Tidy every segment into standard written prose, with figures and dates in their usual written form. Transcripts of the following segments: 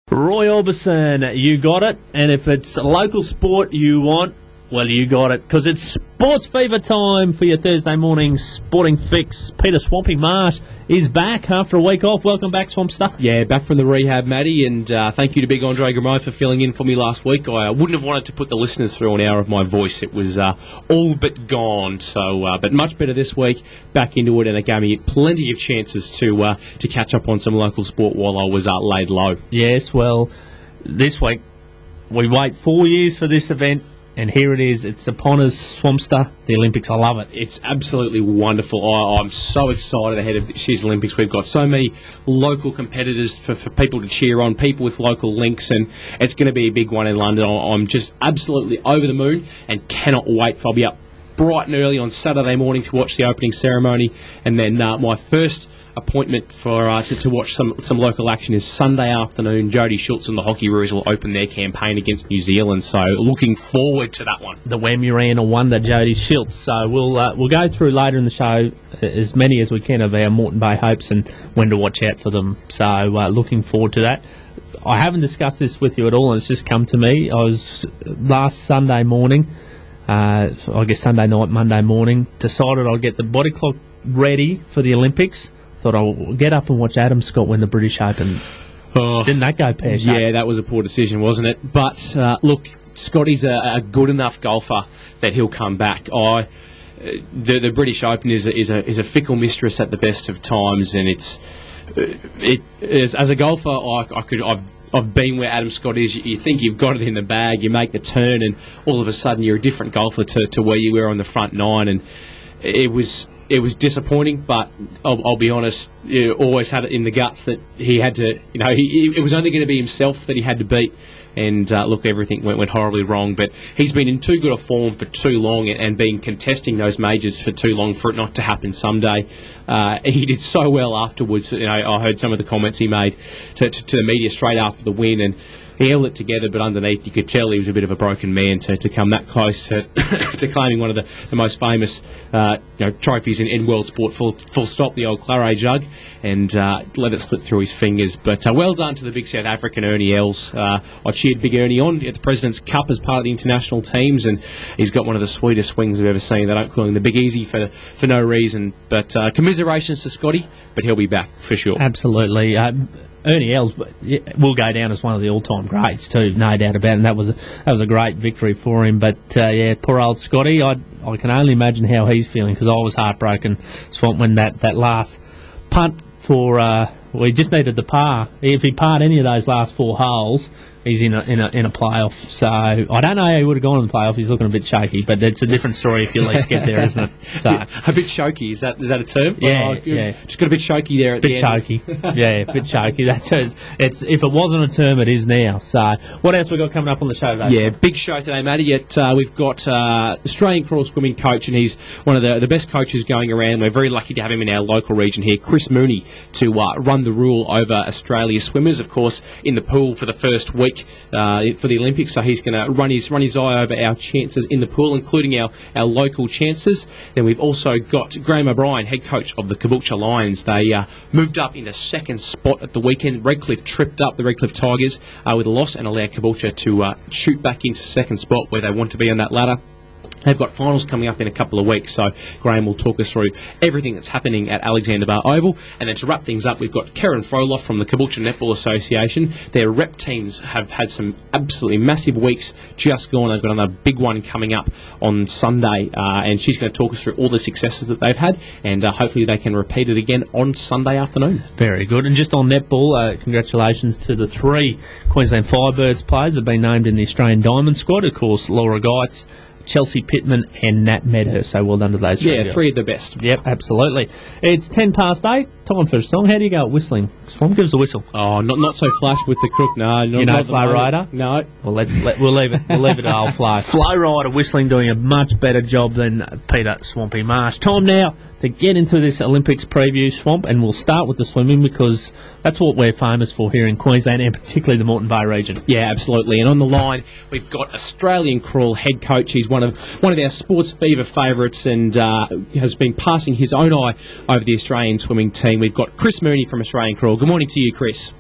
Roy Orbison, you got it. And if it's a local sport you want, well, you got it. Because it's SportsFeva time for your Thursday morning sporting fix. Peter Swampy Marsh is back after a week off. Welcome back, Swampster. Yeah, back from the rehab, Matty. And thank you to Big Andre Grimo for filling in for me last week. I wouldn't have wanted to put the listeners through an hour of my voice. It was all but gone. So, but much better this week. Back into it, and it gave me plenty of chances to catch up on some local sport while I was laid low. Yes, well, this week we wait 4 years for this event. And here it is. It's upon us, Swampster, the Olympics. I love it. It's absolutely wonderful. I'm so excited ahead of this year's Olympics. We've got so many local competitors for people to cheer on, people with local links, and it's going to be a big one in London. I'm just absolutely over the moon and cannot wait. I'll be up bright and early on Saturday morning to watch the opening ceremony, and then my first appointment for to watch some local action is Sunday afternoon. Jody Schultz and the Hockey Roos will open their campaign against New Zealand, so looking forward to that one. The Wamuran will wonder Jody Schultz. So we'll go through later in the show as many as we can of our Moreton Bay hopes and when to watch out for them. So looking forward to that. I haven't discussed this with you at all, and it's just come to me. I was last Sunday morning, I guess Sunday night, Monday morning, decided I'll get the body clock ready for the Olympics. Thought I'll get up and watch Adam Scott win the British Open. Oh, didn't that go pear-shaped? Yeah, that was a poor decision, wasn't it? But look, Scotty's a good enough golfer that he'll come back. The British Open is a fickle mistress at the best of times, and as a golfer, I've been where Adam Scott is. You think you've got it in the bag, you make the turn, and all of a sudden you're a different golfer to where you were on the front nine, and it was disappointing, but I'll be honest, you always had it in the guts that he had to, it was only going to be himself that he had to beat. And look, everything went horribly wrong. But he's been in too good a form for too long and been contesting those majors for too long for it not to happen someday. He did so well afterwards. I heard some of the comments he made to the media straight after the win, and he held it together, but underneath you could tell he was a bit of a broken man to come that close to to claiming one of the most famous trophies in world sport, full stop, the old Claret jug, and let it slip through his fingers. But well done to the big South African Ernie Els. I cheered big Ernie on at the President's Cup as part of the international teams, and he's got one of the sweetest swings I've ever seen. They don't call him the Big Easy for no reason. But commiserations to Scotty, but he'll be back for sure. Absolutely. Ernie Els will go down as one of the all-time greats too, no doubt about it. And that was a great victory for him. But poor old Scotty, I can only imagine how he's feeling, because I was heartbroken, Swamp, when that last punt for he just needed the par. If he parred any of those last four holes, he's in a playoff. So I don't know how he would have gone in the playoff. He's looking a bit shaky, but it's a different story if you at least get there, isn't it? So a bit choky, is that a term? Yeah, yeah. Just got a bit choky there at the end. Bit choky. Yeah, a bit choky. That's it. If it wasn't a term, it is now. So what else we got coming up on the show today? Yeah, big show today, Matty. We've got Australian crawl swimming coach, and he's one of the best coaches going around. We're very lucky to have him in our local region here, Chris Mooney, to run the rule over Australia's swimmers, of course, in the pool for the first week for the Olympics. So he's going to run his eye over our chances in the pool, including our local chances. Then we've also got Graham O'Brien, head coach of the Caboolture Lions. They moved up into second spot at the weekend. Redcliffe tripped up the Redcliffe Tigers with a loss and allowed Caboolture to shoot back into second spot where they want to be on that ladder. They've got finals coming up in a couple of weeks, so Graham will talk us through everything that's happening at Alexander Bar Oval. And then to wrap things up, we've got Karen Froloff from the Caboolture Netball Association. Their rep teams have had some absolutely massive weeks just gone. They've got another big one coming up on Sunday, and she's going to talk us through all the successes that they've had, and hopefully they can repeat it again on Sunday afternoon. Very good. And just on netball, congratulations to the 3 Queensland Firebirds players that have been named in the Australian Diamond squad. Of course, Laura Geitz, Chelsea Pittman and Nat Medhurst, so well done to those 3 girls. 3 of the best. Yep, absolutely. It's 8:10, time for a song. How do you go at whistling? Swamp, give us a whistle. Oh, not so flash with the crook, no. You know Flow Rider? No. Well, we'll leave it. We'll leave it to old Flow. Flow Rider whistling doing a much better job than Peter Swampy Marsh. Time now to get into this Olympics preview, Swamp, and we'll start with the swimming because that's what we're famous for here in Queensland, and particularly the Moreton Bay region. Yeah, absolutely. And on the line, we've got Australian crawl head coach. He's one of our SportsFeva favourites, and has been passing his own eye over the Australian swimming team. We've got Chris Mooney from Australian crawl. Good morning to you, Chris.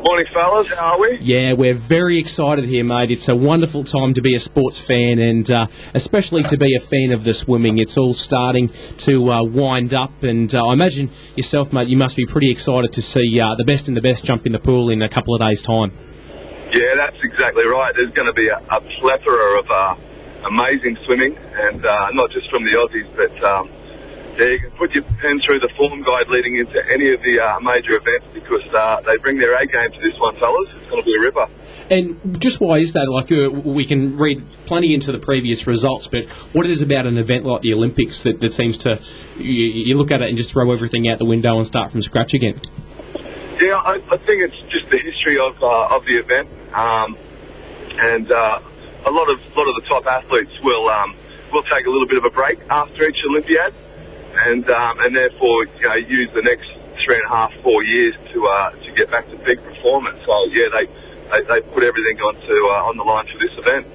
Morning, fellas. How are we? Yeah, we're very excited here, mate. It's a wonderful time to be a sports fan, and especially to be a fan of the swimming. It's all starting to wind up, and I imagine yourself, mate, you must be pretty excited to see the best and the best jump in the pool in a couple of days' time. Yeah, that's exactly right. There's going to be a plethora of amazing swimming, and not just from the Aussies, but you can put your pen through the form guide leading into any of the major events, because they bring their A game to this one, fellas. It's going to be a ripper. And just why is that? Like, we can read plenty into the previous results, but what it is about an event like the Olympics that seems to, you look at it and just throw everything out the window and start from scratch again? Yeah, I think it's just the history of the event, and a lot of the top athletes will take a little bit of a break after each Olympiad, and therefore use the next 3.5, 4 years to get back to peak performance. So yeah, they put everything on the line for this event.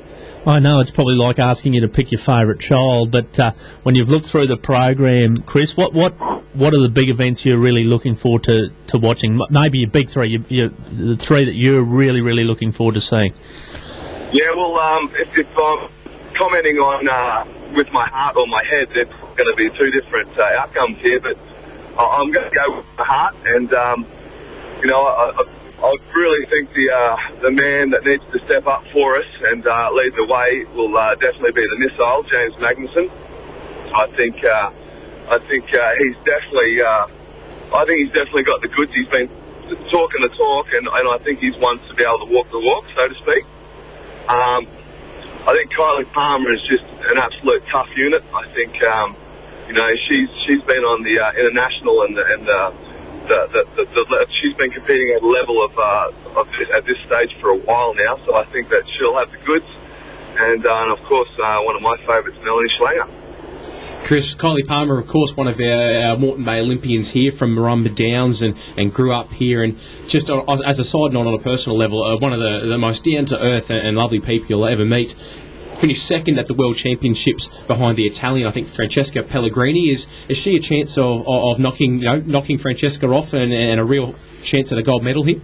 I know it's probably like asking you to pick your favourite child, but when you've looked through the program, Chris, what are the big events you're really looking forward to watching? Maybe your big three, the three that you're really, really looking forward to seeing. Yeah, well, if I'm commenting on with my heart or my head, there's going to be two different outcomes here, but I'm going to go with my heart, and I really think the man that needs to step up for us and lead the way will definitely be the missile, James Magnussen. I think he's definitely got the goods. He's been talking the talk, and I think he's wants to be able to walk the walk, so to speak. I think Kylie Palmer is just an absolute tough unit. I think she's been on the international and she's been competing at a level at this stage for a while now. So I think that she'll have the goods, and of course one of my favourites, Melanie Schlanger. Chris, Kylie Palmer, of course, one of our Moreton Bay Olympians here from Marumba Downs, and grew up here. And just as a side note, on a personal level, one of the most down-to-earth and lovely people you'll ever meet. Finished second at the World Championships behind the Italian, I think, Francesca Pellegrini. Is she a chance of knocking Francesca off and a real chance at a gold medal here?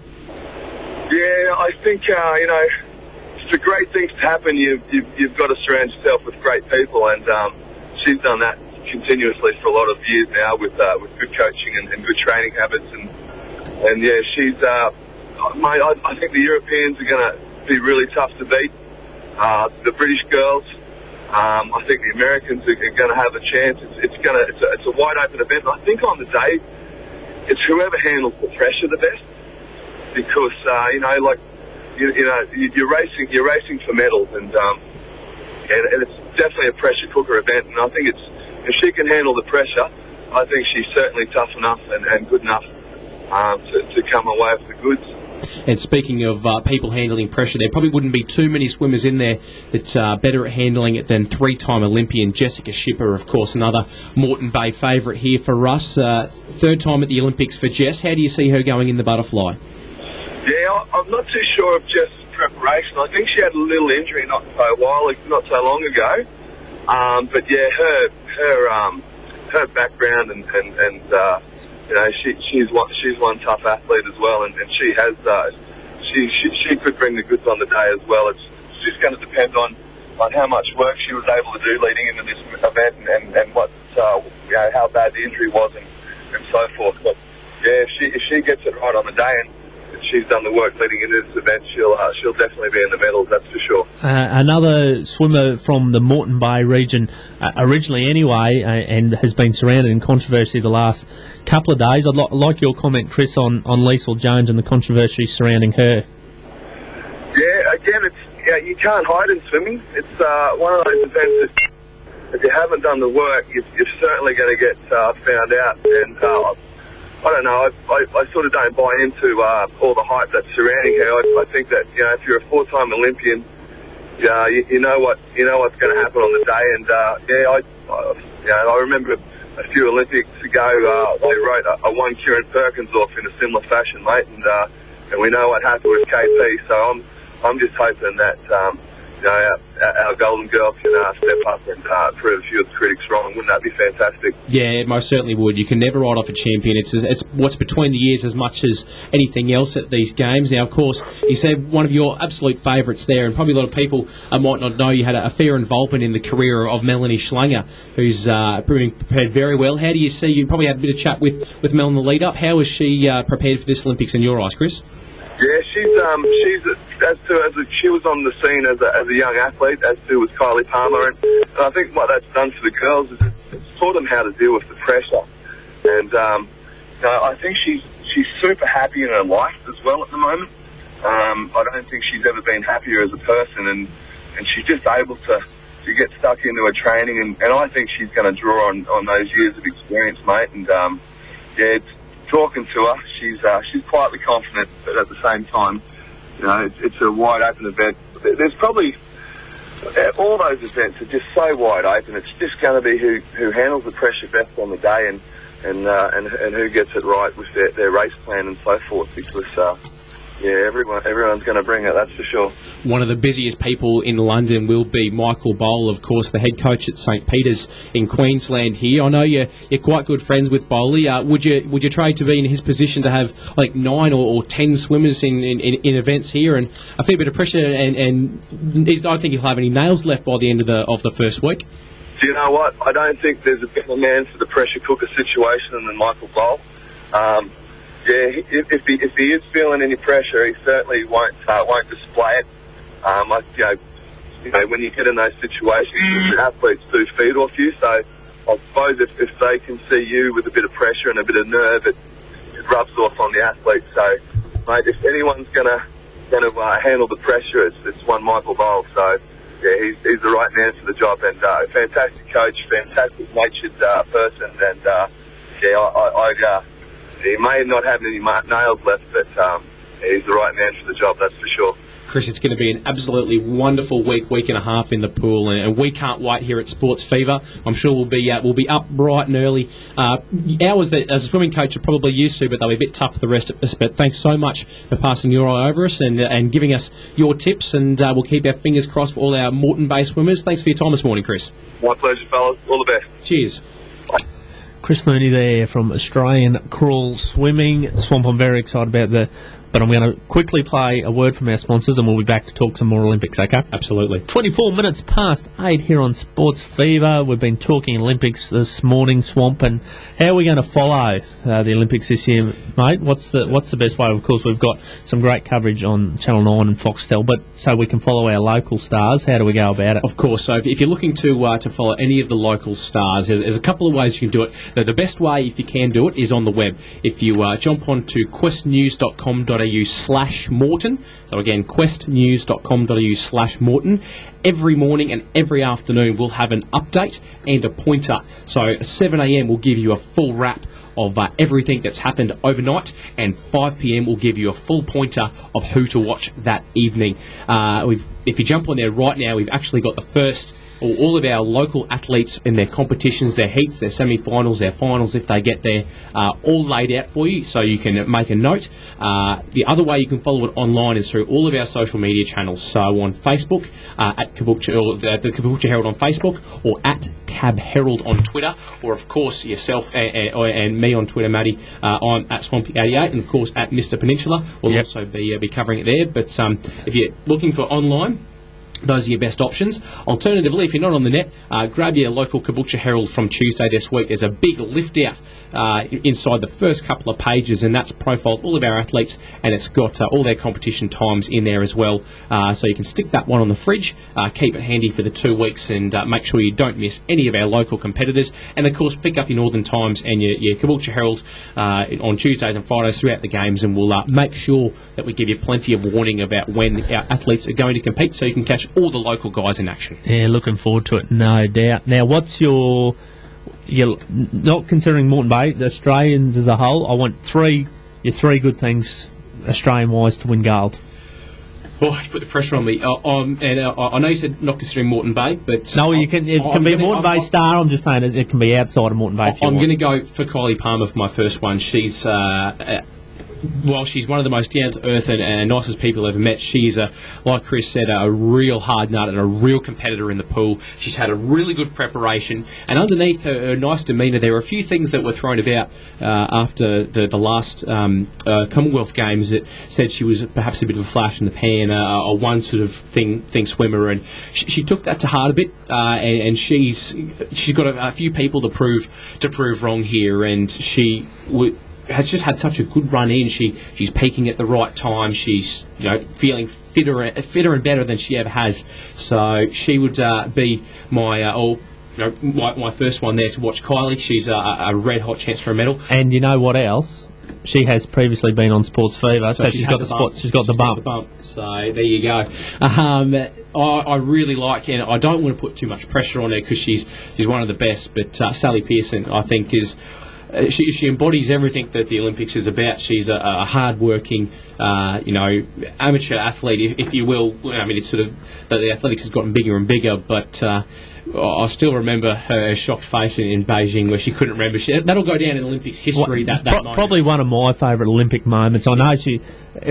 Yeah, I think for great things to happen, you've got to surround yourself with great people, and she's done that continuously for a lot of years now with good coaching and good training habits, and yeah, she's mate, I think the Europeans are going to be really tough to beat. The British girls, I think the Americans are going to have a chance. It's a wide open event. I think on the day, it's whoever handles the pressure the best, because you're racing for medals, and it's definitely a pressure cooker event. And I think if she can handle the pressure, I think she's certainly tough enough and good enough to come away with the goods. And speaking of people handling pressure, there probably wouldn't be too many swimmers in there that are better at handling it than three-time Olympian Jessica Schipper, of course, another Moreton Bay favourite here for us. Third time at the Olympics for Jess. How do you see her going in the butterfly? Yeah, I'm not too sure of Jess' preparation. I think she had a little injury not so long ago. But yeah, her background and she's one tough athlete as well, and she has she could bring the goods on the day as well. It's just going to depend on how much work she was able to do leading into this event, and what how bad the injury was and so forth. But yeah, if she gets it right on the day, and she's done the work leading into this event, she'll definitely be in the medals, that's for sure. Another swimmer from the Moreton Bay region, originally anyway, and has been surrounded in controversy the last couple of days. I'd like your comment, Chris, on Liesl Jones and the controversy surrounding her. Yeah, again, you can't hide in swimming. It's one of those events that if you haven't done the work, you're certainly going to get found out. And I don't know. I sort of don't buy into all the hype that's surrounding her. I think that if you're a four-time Olympian, you know what's going to happen on the day. And I remember a few Olympics ago they wrote a one Kieran Perkins off in a similar fashion, mate. And we know what happened with KP. So I'm just hoping that our Golden Girl can step up and prove a few of the critics wrong. Wouldn't that be fantastic? Yeah, it most certainly would. You can never write off a champion. It's what's between the ears as much as anything else at these games. Now, of course, you said one of your absolute favourites there, and probably a lot of people might not know you had a fair involvement in the career of Melanie Schlanger, who's been prepared very well. How do you see? You probably had a bit of chat with Mel in the lead up. How was she prepared for this Olympics in your eyes, Chris? Yeah, she was on the scene as a young athlete, as too was Kylie Palmer, and I think what that's done for the girls is it's taught them how to deal with the pressure. And I think she's super happy in her life as well at the moment. I don't think she's ever been happier as a person, and she's just able to get stuck into her training, and I think she's going to draw on those years of experience, mate. And talking to her, she's quietly confident, but at the same time, it's a wide open event. There's probably all those events are just so wide open. It's just going to be who handles the pressure best on the day, and who gets it right with their race plan and so forth. Because everyone's going to bring it, that's for sure. One of the busiest people in London will be Michael Bowl, of course, the head coach at St Peter's in Queensland here. I know you're quite good friends with Bowley. Would you trade to be in his position to have like 9 or 10 swimmers in events here, and a fair bit of pressure, and I don't think he'll have any nails left by the end of the first week? Do you know what? I don't think there's a better man for the pressure cooker situation than Michael Bowl. If he is feeling any pressure, he certainly won't display it. When you get in those situations, athletes do feed off you. So I suppose if they can see you with a bit of pressure and a bit of nerve, it rubs off on the athlete. So, mate, if anyone's gonna handle the pressure, it's one Michael Bowl. So yeah, he's the right man for the job, and a fantastic coach, fantastic natured person, and he may not have any nails left, but he's the right man for the job, that's for sure. Chris, it's going to be an absolutely wonderful week and a half in the pool, and we can't wait here at SportsFeva. I'm sure we'll be up bright and early. Hours that as a swimming coach are probably used to, but they'll be a bit tough for the rest of us. But thanks so much for passing your eye over us and giving us your tips, and we'll keep our fingers crossed for all our Moreton Bay swimmers. Thanks for your time this morning, Chris. My pleasure, fellas. All the best. Cheers. Chris Mooney there from Australian Crawl Swimming. Swamp, I'm very excited about but I'm going to quickly play a word from our sponsors, and we'll be back to talk some more Olympics, okay? Absolutely. 24 minutes past 8 here on SportsFeva. We've been talking Olympics this morning, Swamp, and how are we going to follow the Olympics this year, mate? What's the best way? Of course, we've got some great coverage on Channel 9 and Foxtel, but so we can follow our local stars, how do we go about it? Of course, so if you're looking to follow any of the local stars, there's a couple of ways you can do it. The best way, if you can do it, is on the web. If you jump onto questnews.com.au/Moreton, so again, questnews.com.au/Moreton, every morning and every afternoon we'll have an update and a pointer. So 7 a.m. will give you a full wrap of everything that's happened overnight, and 5 p.m. will give you a full pointer of who to watch that evening. If you jump on there right now, we've actually got the first, or all of our local athletes in their competitions, their heats, their semi-finals, their finals, if they get there, all laid out for you, so you can make a note. The other way you can follow it online is through all of our social media channels. So on Facebook, at Caboolture, or the Caboolture Herald on Facebook, or at Cab Herald on Twitter, or of course yourself and me on Twitter, Matty. I'm at Swampy88, and of course at Mr. Peninsula. We'll also be covering it there. But if you're looking for online, those are your best options. Alternatively, if you're not on the net, grab your local Caboolture Herald from Tuesday this week. There's a big lift out inside the first couple of pages, and that's profiled all of our athletes, and it's got all their competition times in there as well. So you can stick that one on the fridge, keep it handy for the 2 weeks, and make sure you don't miss any of our local competitors. And of course, pick up your Northern Times and your Caboolture Herald on Tuesdays and Fridays throughout the games, and we'll make sure that we give you plenty of warning about when our athletes are going to compete, so you can catch all the local guys in action. Yeah, looking forward to it, no doubt. Now, what's you're not considering Moreton Bay, the Australians as a whole? I want your three good things Australian-wise to win gold. Oh, you put the pressure on me. I know you said not considering Moreton Bay, but no, it can be a Moreton Bay star. I'm just saying it can be outside of Moreton Bay. I'm going to go for Kylie Palmer for my first one. She's while she's one of the most down-to-earth and nicest people I've ever met, she's, like Chris said, a real hard nut and a real competitor in the pool. She's had a really good preparation, and underneath her nice demeanour, there were a few things that were thrown about after the last Commonwealth Games that said she was perhaps a bit of a flash in the pan, a one sort of thing swimmer, and she took that to heart a bit, and she's got a few people to prove wrong here, and she has just had such a good run in. She's peaking at the right time. She's feeling fitter and better than she ever has. So she would be my my first one there to watch. Kylie, she's a red hot chance for a medal. And you know what else? She has previously been on SportsFeva, so she's got the bump. So there you go. I really like, and I don't want to put too much pressure on her because she's one of the best. But Sally Pearson, I think, is. She embodies everything that the Olympics is about. She's a hard-working, amateur athlete, if you will. I mean, it's sort of the athletics has gotten bigger and bigger, but I still remember her shocked face in Beijing where she couldn't remember. That'll go down in Olympics history. That moment. Probably one of my favourite Olympic moments. I know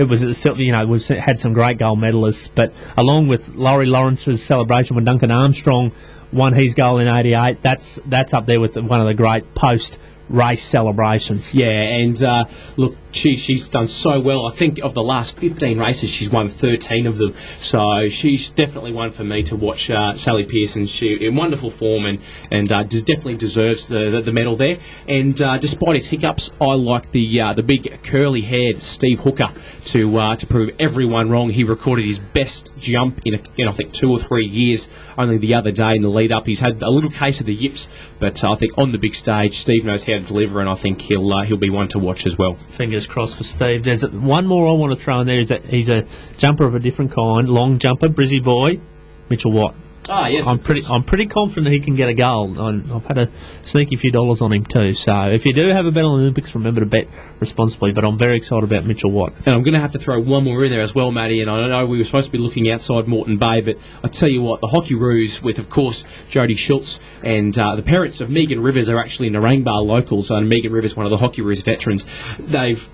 we've had some great gold medalists, but along with Laurie Lawrence's celebration when Duncan Armstrong won his goal in '88, that's up there with one of the great post-race celebrations. Yeah, and look, she's done so well. I think of the last 15 races, she's won 13 of them. So she's definitely one for me to watch. Sally Pearson, she in wonderful form and definitely deserves the medal there. And despite his hiccups, I like the big curly-haired Steve Hooker to prove everyone wrong. He recorded his best jump in I think 2 or 3 years. Only the other day in the lead-up, he's had a little case of the yips, but I think on the big stage, Steve knows how to deliver, and I think he'll be one to watch as well. Fingers crossed for Steve. There's one more I want to throw in there. He's a jumper of a different kind, long jumper, Brizzy boy, Mitchell Watt. Ah, yes. I'm pretty confident he can get a goal. I've had a sneaky few dollars on him too. So if you do have a bet on the Olympics, remember to bet responsibly. But I'm very excited about Mitchell Watt. And I'm going to have to throw one more in there as well, Matty. And I know we were supposed to be looking outside Moreton Bay, but I tell you what, the Hockey Roos with, of course, Jodie Schultz and the parents of Megan Rivers are actually Narangba locals. And Megan Rivers, one of the Hockey Roos veterans, they've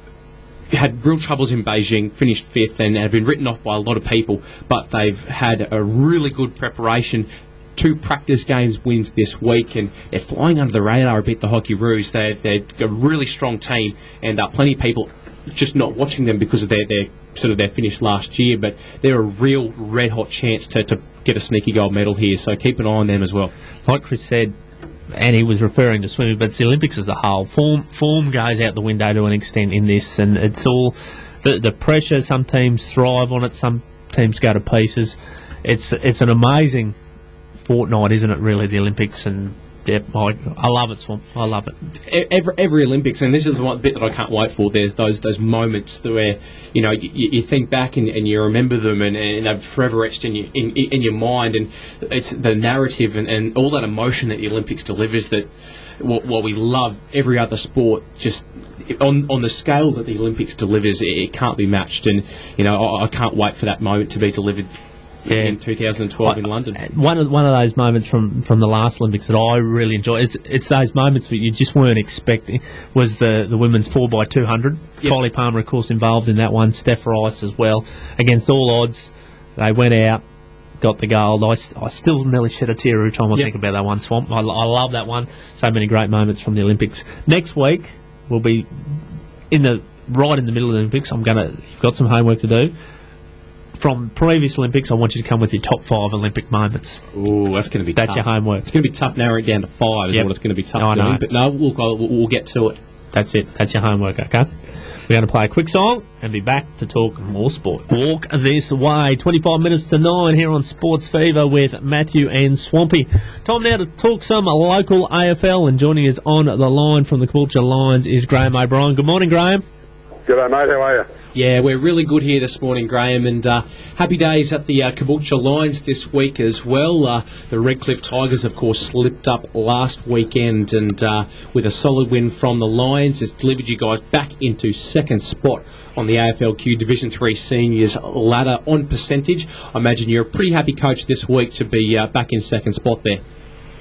had real troubles in Beijing, finished 5th, and have been written off by a lot of people. But they've had a really good preparation. 2 practice games wins this week, and they're flying under the radar a bit, the Hockey Roos. They're a really strong team, and plenty of people just not watching them because of their finish last year, but they're a real red-hot chance to get a sneaky gold medal here, so keep an eye on them as well. Like Chris said, and he was referring to swimming, but it's the Olympics as a whole. Form goes out the window to an extent in this, and it's all the pressure. Some teams thrive on it, some teams go to pieces. It's an amazing fortnight, isn't it, really, the Olympics? And yeah, I love it, Swamp. I love it. Every Olympics, and this is the one bit that I can't wait for. There's those moments where you think back and you remember them, and they're forever etched in your mind. And it's the narrative and all that emotion that the Olympics delivers. That what we love every other sport, just on the scale that the Olympics delivers, it can't be matched. And I can't wait for that moment to be delivered. Yeah, in 2012 in London. One of those moments from the last Olympics that I really enjoyed, it's those moments that you just weren't expecting, was the women's 4x200. Yep. Kylie Palmer, of course, involved in that one. Steph Rice as well. Against all odds, they went out, got the gold. I still nearly shed a tear every time I think about that one, Swamp. I love that one. So many great moments from the Olympics. Next week, we'll be right in the middle of the Olympics. You've got some homework to do. From previous Olympics, I want you to come with your top 5 Olympic moments. Ooh, that's going to be tough. That's your homework. It's going to be tough narrowing it down to 5 is what it's going to be tough doing. But no, we'll get to it. That's it. That's your homework, okay? We're going to play a quick song and be back to talk more sport. Walk this way. 25 minutes to 9 here on SportsFeva with Matthew and Swampy. Time now to talk some local AFL, and joining us on the line from the Caboolture Lions is Graham O'Brien. Good morning, Graham. G'day, mate. How are you? Yeah, we're really good here this morning, Graham, and happy days at the Caboolture Lions this week as well. The Redcliffe Tigers, of course, slipped up last weekend, and with a solid win from the Lions, it's delivered you guys back into second spot on the AFLQ Division 3 Seniors ladder on percentage. I imagine you're a pretty happy coach this week to be back in second spot there.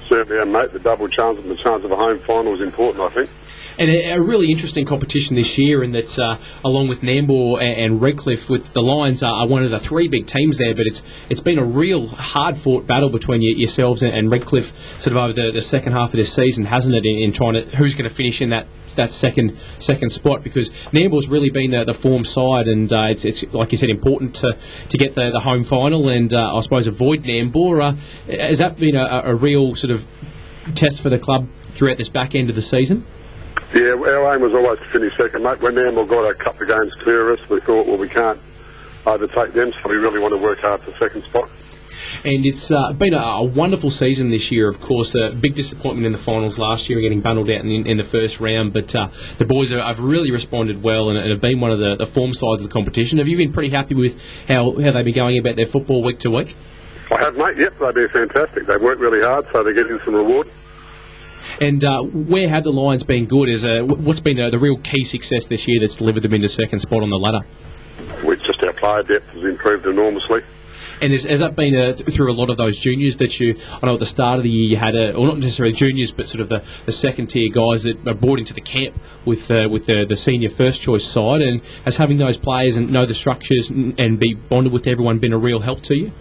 Certainly, mate. The double chance and the chance of a home final is important, I think. And a really interesting competition this year, in that along with Nambour and Redcliffe, with the Lions are one of the three big teams there. But it's been a real hard-fought battle between yourselves and Redcliffe, sort of over the second half of this season, hasn't it? In trying to who's going to finish in that second spot, because Nambour's really been the form side, and it's like you said, important to get the home final and I suppose avoid Nambour. Has that been a real sort of test for the club throughout this back end of the season? Yeah, our aim was always to finish second, mate. When Nambour got a couple of games clear of us, we thought, well, we can't overtake them, so we really want to work hard for second spot. And it's been a wonderful season this year, of course. A big disappointment in the finals last year, getting bundled out in the first round. But the boys have really responded well and have been one of the form sides of the competition. Have you been pretty happy with how they've been going about their football week to week? I have, mate. Yep, they've been fantastic. They've worked really hard, so they're getting some reward. And where have the Lions been good? What's been the real key success this year that's delivered them into second spot on the ladder? Just our player depth has improved enormously. And has that been through a lot of those juniors that I know at the start of the year you had, or not necessarily juniors, but sort of the second tier guys that are brought into the camp with the senior first choice side, and has having those players and know the structures and be bonded with everyone been a real help to you?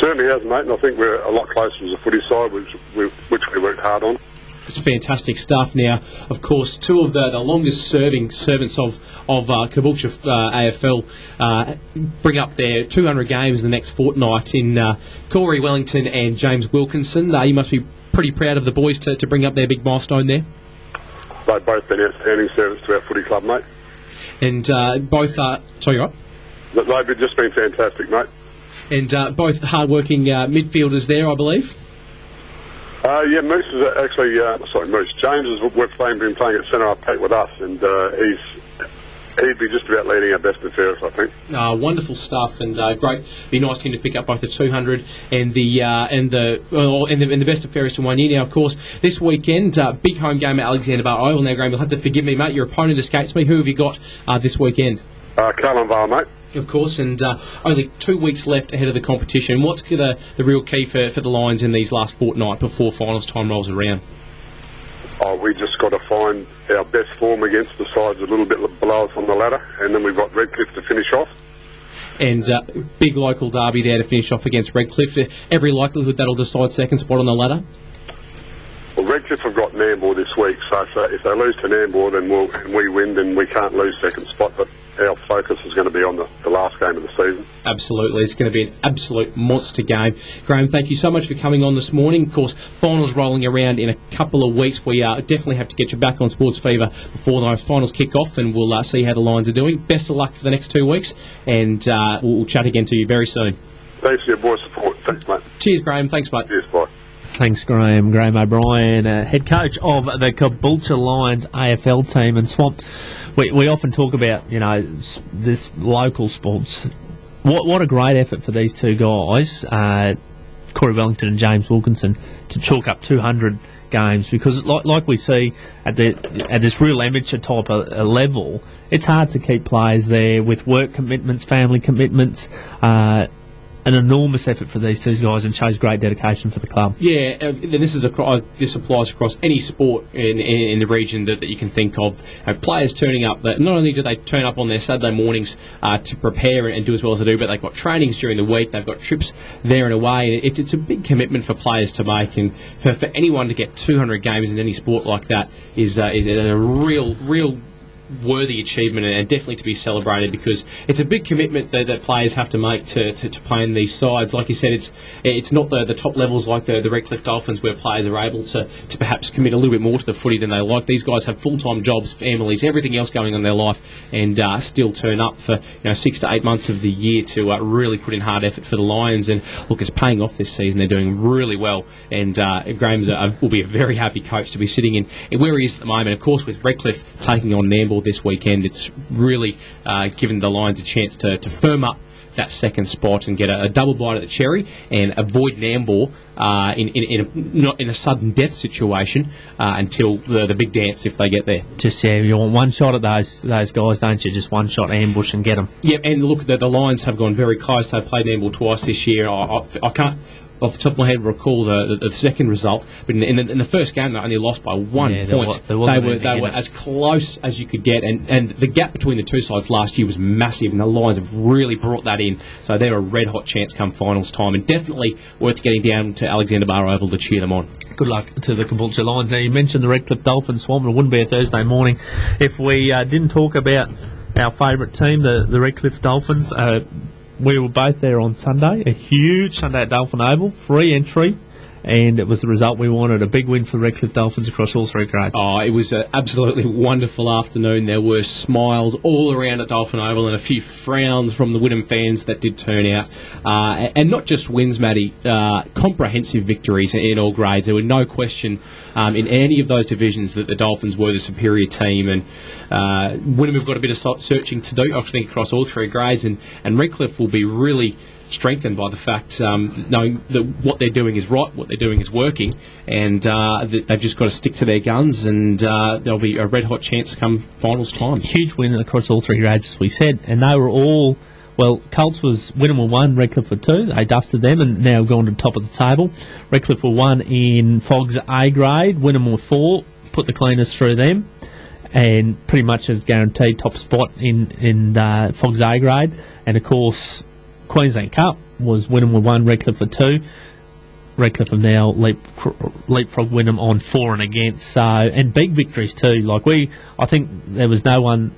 Certainly has, mate, and I think we're a lot closer as a footy side, which we worked hard on. It's fantastic stuff. Now, of course, two of the longest-serving servants of Caboolture AFL bring up their 200 games in the next fortnight in Corey Wellington and James Wilkinson. You must be pretty proud of the boys to bring up their big milestone there. They've both been outstanding service to our footy club, mate. And both are... Sorry, right? They've just been fantastic, mate. And both hard-working midfielders there, I believe. Yeah, Moose is actually... Moose. James has been playing at centre-half with us, and he'd be just about leading our best and fairest, I think. Wonderful stuff, and great. Be nice for him to pick up both the 200 and the best and fairest in 1 year. Now, of course, this weekend, big home game at Alexander Bar Oval. Now, Graham, you'll have to forgive me, mate. Your opponent escapes me. Who have you got this weekend? Carlin Vale, mate. Of course, and only 2 weeks left ahead of the competition. What's the real key for the Lions in these last fortnight before finals time rolls around? We just got to find our best form against the sides a little bit below us on the ladder, and then we've got Redcliffe to finish off. And big local derby there to finish off against Redcliffe. Every likelihood that'll decide second spot on the ladder? Well, Redcliffe have got Nambour this week, so if they lose to Nambour and we win, then we can't lose second spot, but our focus is going to be on the last game of the season. Absolutely. It's going to be an absolute monster game. Graham, thank you so much for coming on this morning. Of course, finals rolling around in a couple of weeks. We definitely have to get you back on SportsFeva before those finals kick off, and we'll see how the Lions are doing. Best of luck for the next 2 weeks, and we'll chat again to you very soon. Thanks for your boys' support. Thanks, mate. Cheers, Graham. Thanks, mate. Cheers, bye. Thanks, Graham. Graham O'Brien, head coach of the Caboolture Lions AFL team. And Swamp, we often talk about, this local sports. What a great effort for these two guys, Corey Wellington and James Wilkinson, to chalk up 200 games, because like we see at this real amateur type of level, it's hard to keep players there with work commitments, family commitments. An enormous effort for these two guys, and shows great dedication for the club. Yeah, this applies across any sport in the region that you can think of. Players turning up, not only do they turn up on their Saturday mornings to prepare and do as well as they do, but they've got trainings during the week, they've got trips there and away. It's a big commitment for players to make, and for anyone to get 200 games in any sport like that is a real worthy achievement, and definitely to be celebrated, because it's a big commitment that players have to make to play in these sides. Like you said, it's not the top levels like the Redcliffe Dolphins, where players are able to perhaps commit a little bit more to the footy than they like. These guys have full-time jobs, families, everything else going on in their life, and still turn up for 6 to 8 months of the year to really put in hard effort for the Lions. And look, it's paying off this season. They're doing really well, and Graham will be a very happy coach to be sitting in where he is at the moment. Of course, with Redcliffe taking on Nambour this weekend, it's really given the Lions a chance to firm up that second spot and get a double bite at the cherry and avoid Nambour in a sudden death situation until the big dance, if they get there. You want one shot at those guys, don't you? Just one shot, ambush and get them. Yeah, and look, the Lions have gone very close. They've played Nambour twice this year. I can't off the top of my head recall the second result, but in the first game they only lost by 1 point. They were as close as you could get, and the gap between the two sides last year was massive, and the Lions have really brought that in. So they're a red hot chance come finals time, and definitely worth getting down to Alexander Barr Oval to cheer them on. Good luck to the Caboolture Lions. Now, you mentioned the Redcliffe Dolphins Swamp. It wouldn't be a Thursday morning if we didn't talk about our favourite team, the Redcliffe Dolphins. We were both there on Sunday, a huge Sunday at Dolphin Oval, free entry, and it was the result we wanted, a big win for the Redcliffe Dolphins across all three grades. Oh, it was an absolutely wonderful afternoon. There were smiles all around at Dolphin Oval and a few frowns from the Wynnum fans that did turn out. And not just wins, Matty, comprehensive victories in all grades. There were no question in any of those divisions that the Dolphins were the superior team, and Wynnum have got a bit of searching to do, I think, across all three grades, and Redcliffe will be really strengthened by the fact knowing that what they're doing is right, what they're doing is working, and they've just got to stick to their guns, and there'll be a red-hot chance come finals time. Huge win across all three grades, as we said, and they were all... Well, Colts was Wynnum were 1, Redcliffe were 2. They dusted them and now gone to the top of the table. Redcliffe were 1 in Fogg's A grade. Wynnum were 4, put the cleaners through them, and pretty much has guaranteed top spot in Fogg's A grade. And of course, Queensland Cup was Wynnum were 1, Redcliffe were 2. Redcliffe have now leapfrog Wynnum on for and against. So, and big victories too. I think there was no one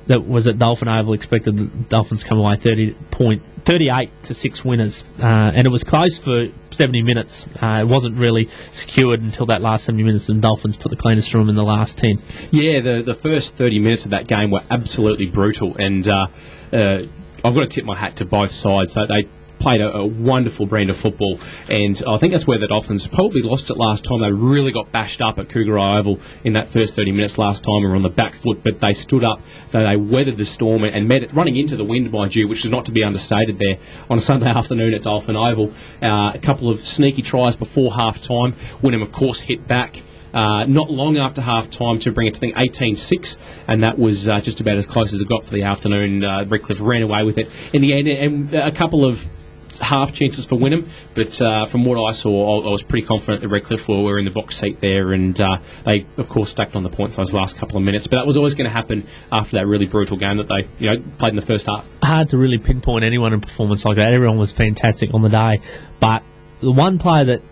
that was at Dolphin Oval expected the Dolphins come away 38-6 winners, and it was close for 70 minutes. It wasn't really secured until that last 70 minutes, and Dolphins put the cleaners through them in the last 10. Yeah, the first 30 minutes of that game were absolutely brutal, and I've got to tip my hat to both sides. They played a wonderful brand of football, and I think that's where the Dolphins probably lost it last time. They really got bashed up at Cougar Oval in that first 30 minutes last time and were on the back foot, but they stood up, they weathered the storm and met it, running into the wind, mind you, which is not to be understated there on a Sunday afternoon at Dolphin Oval. A couple of sneaky tries before half-time. Wynnum, of course, hit back not long after half-time to bring it to, I think, 18-6, and that was just about as close as it got for the afternoon. Redcliffe ran away with it in the end, and a couple of half chances for Wynnum, but from what I saw, I was pretty confident that Redcliffe were in the box seat there, and they, of course, stacked on the points those last couple of minutes. But that was always going to happen after that really brutal game that they played in the first half. Hard to really pinpoint anyone in performance like that. Everyone was fantastic on the day, but the one player that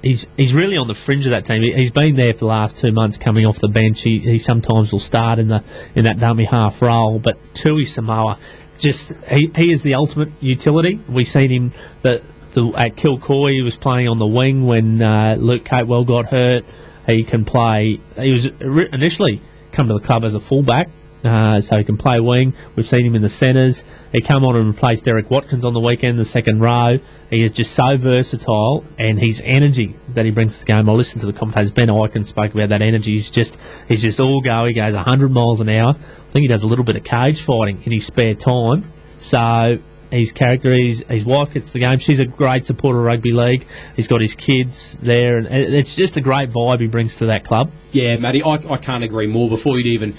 he's really on the fringe of that team. He's been there for the last 2 months, coming off the bench. He sometimes will start in that dummy half role, but Tui Samoa. He is the ultimate utility. We've seen him at Kilcoy. He was playing on the wing when Luke Catewell got hurt. He can play. He was initially come to the club as a fullback, so he can play wing. We've seen him in the centres. He came on and replaced Derek Watkins on the weekend, the second row. He is just so versatile, and his energy that he brings to the game. I listened to the commentators. Ben Eichen spoke about that energy. He's just all go. He goes 100 miles an hour. I think he does a little bit of cage fighting in his spare time. So his character, his wife gets the game. She's a great supporter of rugby league. He's got his kids there, and it's just a great vibe he brings to that club. Yeah, Matty, I can't agree more. Before you'd even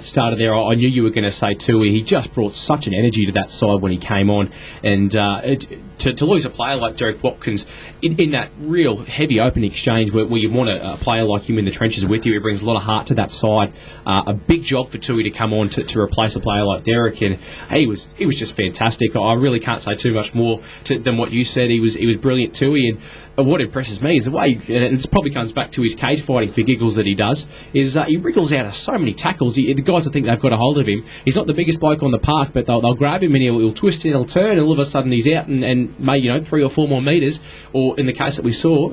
started there, I knew you were going to say Tui. He just brought such an energy to that side when he came on, and to lose a player like Derek Watkins in that real heavy opening exchange where you want a player like him in the trenches with you, he brings a lot of heart to that side. A big job for Tui to come on to replace a player like Derek, and he was just fantastic. I really can't say too much more than what you said. He was brilliant, Tui, and what impresses me is the way, and it probably comes back to his cage fighting for giggles that he does, is he wriggles out of so many tackles. The guys that think they've got a hold of him, he's not the biggest bloke on the park, but they'll grab him and he'll twist it, he'll turn, and all of a sudden he's out and made 3 or 4 more metres, or in the case that we saw,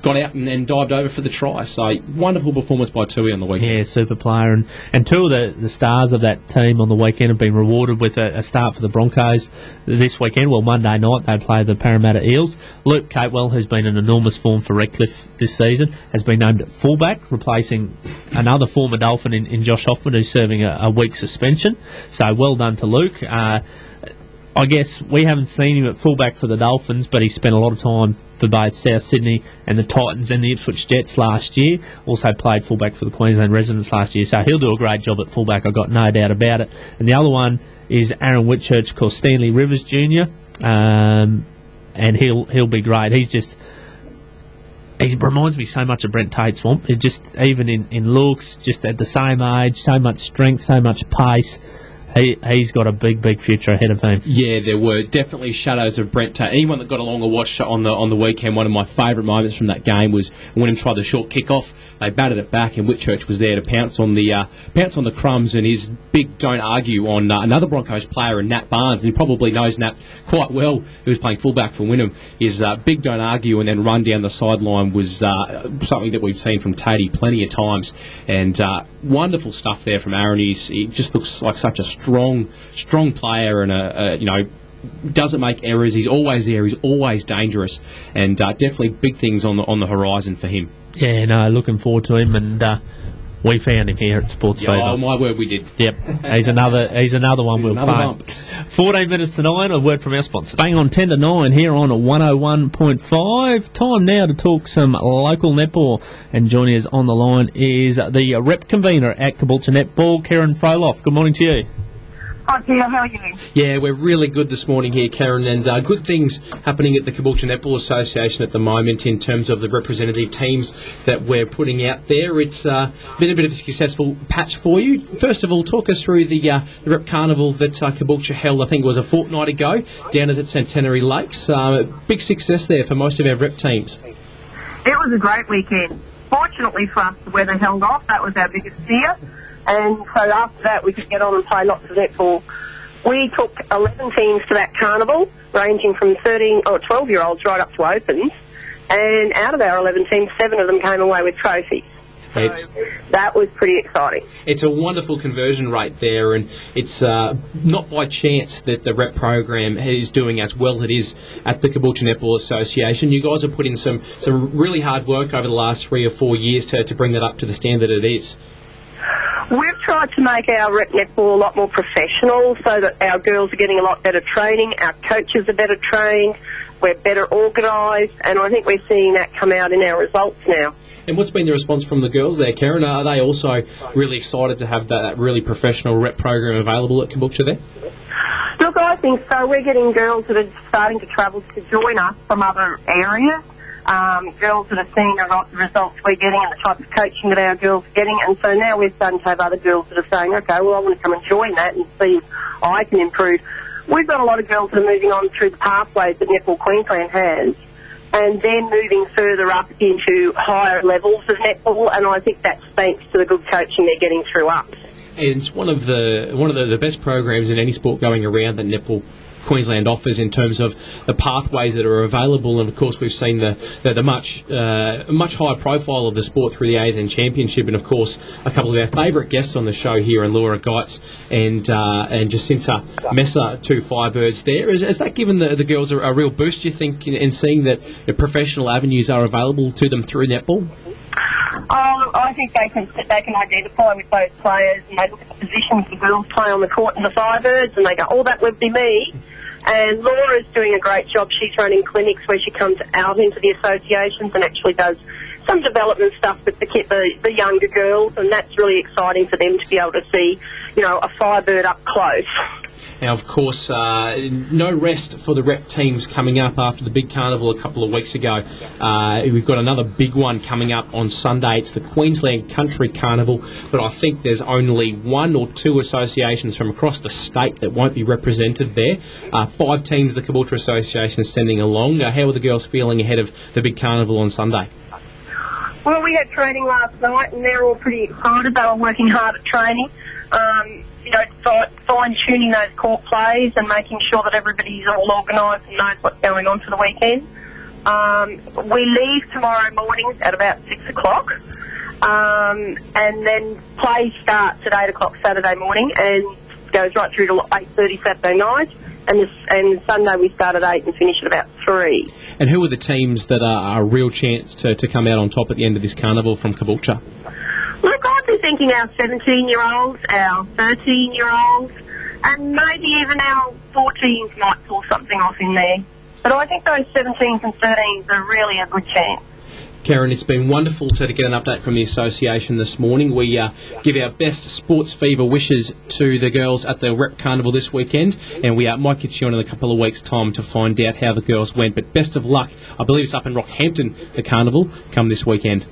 got out and dived over for the try. So wonderful performance by Tui on the weekend. Yeah, super player, and two of the stars of that team on the weekend have been rewarded with a start for the Broncos this weekend. Well, Monday night they play the Parramatta Eels. Luke Catewell, who's been in enormous form for Redcliffe this season, has been named at fullback, replacing another former Dolphin in Josh Hoffman, who's serving a week suspension. So well done to Luke. I guess we haven't seen him at fullback for the Dolphins, but he spent a lot of time for both South Sydney and the Titans and the Ipswich Jets last year. Also played fullback for the Queensland Residents last year, so he'll do a great job at fullback, I've got no doubt about it. And the other one is Aaron Whitchurch, called Stanley Rivers Jr. and he'll be great. He reminds me so much of Brent Tate Swamp. It just, even in looks, just at the same age, so much strength, so much pace. He's got a big future ahead of him. Yeah, there were definitely shadows of Brent Tate. Anyone that got along or watched on the weekend, one of my favourite moments from that game was when he tried the short kick-off. They batted it back, and Whitchurch was there to pounce on the crumbs, and his big don't argue on another Broncos player, and Nat Barnes, and he probably knows Nat quite well, who was playing fullback for Wynnum. His big don't argue and then run down the sideline was something that we've seen from Tatey plenty of times, and wonderful stuff there from Aaron. He just looks like such a strong player, and doesn't make errors. He's always there. He's always dangerous, and definitely big things on the horizon for him. Yeah, no, looking forward to him, and we found him here at SportsFeva. Oh, my word, we did. Yep, he's another one we'll play. 14 minutes to 9. A word from our sponsor. Bang on 10 to 9 here on 101.5. Time now to talk some local netball, and joining us on the line is the rep convener at Caboolture Netball, Karen Froloff. Good morning to you. Hi, Peter. How are you? Yeah, we're really good this morning here, Karen, and good things happening at the Caboolture Netball Association at the moment in terms of the representative teams that we're putting out there. It's been a bit of a successful patch for you. First of all, talk us through the Rep Carnival that Caboolture held, I think it was a fortnight ago, down at Centenary Lakes. Big success there for most of our rep teams. It was a great weekend. Fortunately for us, the weather held off. That was our biggest fear. And so after that, we could get on and play lots of netball. We took 11 teams to that carnival, ranging from 13 or 12-year-olds right up to opens. And out of our 11 teams, 7 of them came away with trophies. So that was pretty exciting. It's a wonderful conversion rate there, and it's not by chance that the rep program is doing as well as it is at the Caboolture Netball Association. You guys have put in some really hard work over the last 3 or 4 years to bring that up to the standard it is. We've tried to make our rep netball a lot more professional so that our girls are getting a lot better training, our coaches are better trained, we're better organised, and I think we're seeing that come out in our results now. And what's been the response from the girls there, Karen? Are they also really excited to have that really professional rep program available at Caboolture there? Look, I think so. We're getting girls that are starting to travel to join us from other areas. Girls that are seeing the results we're getting and the type of coaching that our girls are getting, and so now we're starting to have other girls that are saying, okay, well, I want to come and join that and see if I can improve. We've got a lot of girls that are moving on through the pathways that Netball Queensland has, and then moving further up into higher levels of netball, and I think that's thanks to the good coaching they're getting through us. And it's one of the best programs in any sport going around that Netball Queensland offers in terms of the pathways that are available, and of course we've seen the much higher profile of the sport through the ASN Championship, and of course a couple of our favourite guests on the show here, and Laura Geitz and Jacinta Messer, 2 Firebirds there. Has that given the girls a real boost, you think, in seeing that the professional avenues are available to them through netball? I think they can identify with those players, and they look at the positions the girls play on the court and the Firebirds, and they go, oh, that would be me. And Laura's doing a great job. She's running clinics where she comes out into the associations and actually does some development stuff with the younger girls, and that's really exciting for them to be able to see, a Firebird up close. Now, of course, no rest for the rep teams coming up after the big carnival a couple of weeks ago. We've got another big one coming up on Sunday. It's the Queensland Country Carnival, but I think there's only 1 or 2 associations from across the state that won't be represented there. 5 teams the Caboolture Association is sending along. How are the girls feeling ahead of the big carnival on Sunday? Well, we had training last night, and they're all pretty excited. They were working hard at training. Fine-tuning those court plays and making sure that everybody's all organised and knows what's going on for the weekend. We leave tomorrow morning at about 6 o'clock, and then play starts at 8 o'clock Saturday morning and goes right through to 8:30 Saturday night, and Sunday we start at 8 and finish at about 3. And who are the teams that are a real chance to come out on top at the end of this carnival from Caboolture? Look, I'd be thinking our 17-year-olds, our 13-year-olds, and maybe even our 14s might pull something off in there. But I think those 17s and 13s are really a good chance. Karen, it's been wonderful to get an update from the association this morning. We give our best Sports Fever wishes to the girls at the Rep Carnival this weekend, and we might get you on in a couple of weeks' time to find out how the girls went. But best of luck. I believe it's up in Rockhampton, the Carnival, come this weekend.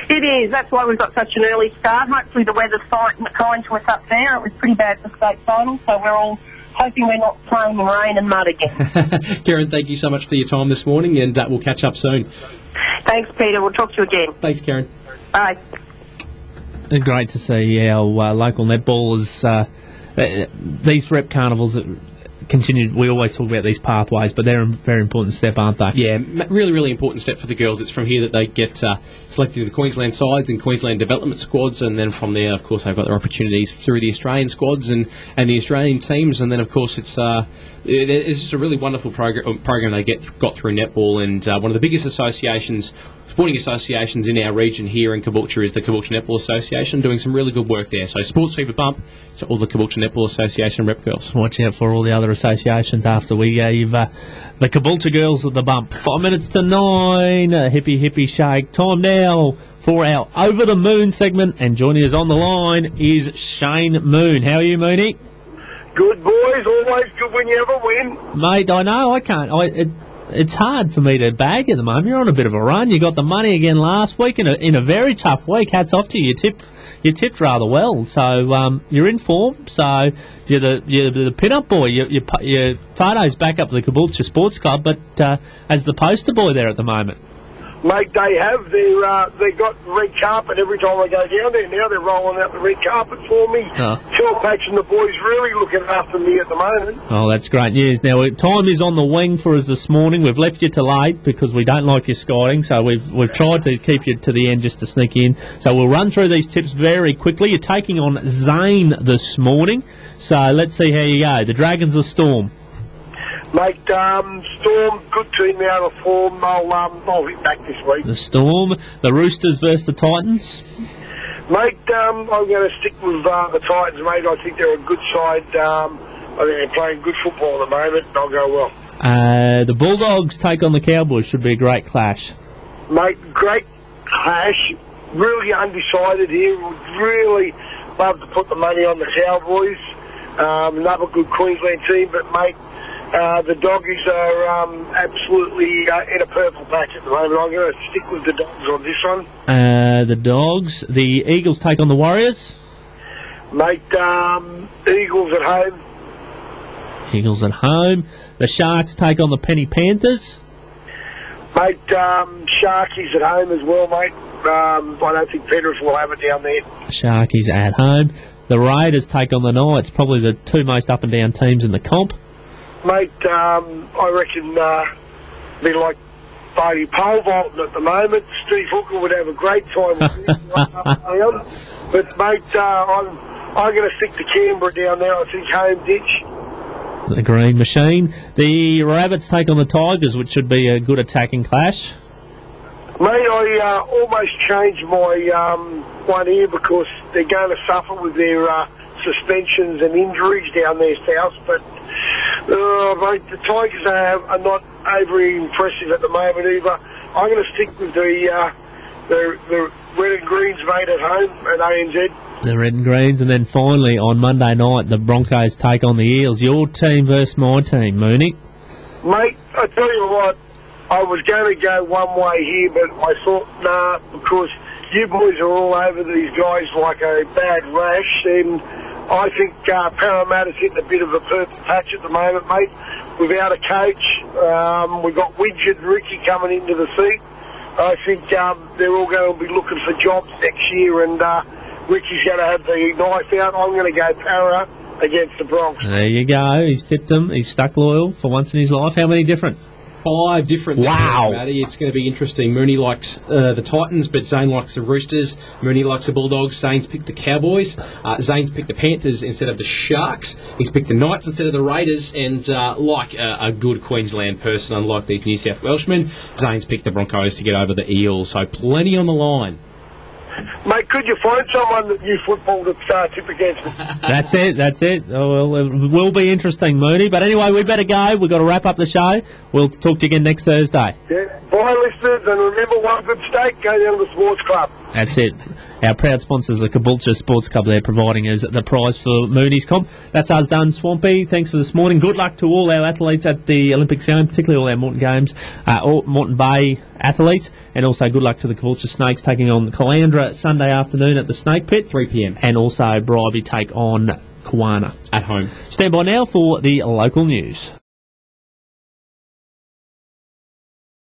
It is. That's why we've got such an early start. Hopefully the weather's kind to us up there. It was pretty bad for state finals, so we're all hoping we're not playing in rain and mud again. Karen, thank you so much for your time this morning, and we'll catch up soon. Thanks, Peter. We'll talk to you again. Thanks, Karen. Bye. Great to see our local netballers. These Rep Carnivals continue. We always talk about these pathways, but they're a very important step, aren't they? Yeah, really, really important step for the girls. It's from here that they get selected to the Queensland sides and Queensland development squads, and then from there, of course, they've got their opportunities through the Australian squads and the Australian teams, and then, of course, it's just a really wonderful program they got through netball, and one of the biggest sporting associations in our region here in Caboolture is the Caboolture Netball Association, doing some really good work there. So SportsFeva bump to all the Caboolture Netball Association rep girls. Watch out for all the other associations after we gave the Caboolture girls the bump. 5 minutes to 9, hippie shake. Time now for our Over the Moon segment, and joining us on the line is Shane Moon. How are you, Mooney? Good, boys. Always good when you ever win. Mate, I know, I can't. It's hard for me to bag at the moment. You're on a bit of a run. You got the money again last week in a very tough week. Hats off to you. You tipped rather well. So you're in form. So you're the pin-up boy. Your photo's back up at the Caboolture Sports Club, but as the poster boy there at the moment. Mate, they have. They got red carpet every time I go down there. Now they're rolling out the red carpet for me. Patch and the boys really looking after me at the moment. Oh, that's great news. Now, time is on the wing for us this morning. We've left you till 8 because we don't like you skiing, so we've tried to keep you to the end just to sneak in. So we'll run through these tips very quickly. You're taking on Zane this morning, so let's see how you go. The Dragons of Storm. Mate, Storm, good team out of form. I'll hit back this week. The Storm, the Roosters versus the Titans. Mate, I'm going to stick with the Titans, mate. I think they're a good side. I think they're playing good football at the moment. They'll go well. The Bulldogs take on the Cowboys. Should be a great clash. Mate, great clash. Really undecided here. Would really love to put the money on the Cowboys. Another good Queensland team, but, mate, the Doggies are absolutely in a purple patch at the moment. I'm going to stick with the Dogs on this one. The Dogs. The Eagles take on the Warriors. Mate, Eagles at home. Eagles at home. The Sharks take on the Penny Panthers. Mate, Sharkies at home as well, mate. I don't think Penrith will have it down there. Sharkies at home. The Raiders take on the Knights. Probably the two most up and down teams in the comp. Mate, I reckon be like Bailey pole vaulting at the moment. Steve Hooker would have a great time with him. But, mate, I'm going to stick to Canberra down there. I think home ditch. The Green Machine. The Rabbits take on the Tigers, which should be a good attacking clash. Mate, I almost changed my one here because they're going to suffer with their suspensions and injuries down there south, but mate, the Tigers are not overly impressive at the moment either. I'm going to stick with the red and greens, mate, at home at ANZ. The red and greens, and then finally on Monday night, the Broncos take on the Eels. Your team versus my team, Mooney. Mate, I tell you what, I was going to go one way here, but I thought, nah, because you boys are all over these guys like a bad rash, and I think Parramatta's hitting a bit of a purple patch at the moment, mate. Without a coach, we've got Widget and Ricky coming into the seat. I think they're all going to be looking for jobs next year, and Ricky's going to have the knife out. I'm going to go Para against the Bronx. There you go. He's tipped them. He's stuck loyal for once in his life. How many different? 5 different. Wow. Matty. It's going to be interesting. Mooney likes the Titans, but Zane likes the Roosters. Mooney likes the Bulldogs. Zane's picked the Cowboys. Zane's picked the Panthers instead of the Sharks. He's picked the Knights instead of the Raiders. And like a good Queensland person, unlike these New South Welshmen, Zane's picked the Broncos to get over the Eels. So plenty on the line. Mate, could you find someone that knew football to tip against me? That's it. Oh, well, it will be interesting, Mooney. But anyway, we better go. We've got to wrap up the show. We'll talk to you again next Thursday. Yeah. Bye, listeners, and remember, one good steak, go down to the sports club. That's it. Our proud sponsors, the Caboolture Sports Club, they're providing us the prize for Mooney's Comp. That's us done, Swampy. Thanks for this morning. Good luck to all our athletes at the Olympics game, particularly all our Moreton Games, all Moreton Bay athletes, and also good luck to the Caboolture Snakes taking on Caloundra Sunday afternoon at the Snake Pit. 3 p.m. And also Bribey take on Kawana At home. Stand by now for the local news.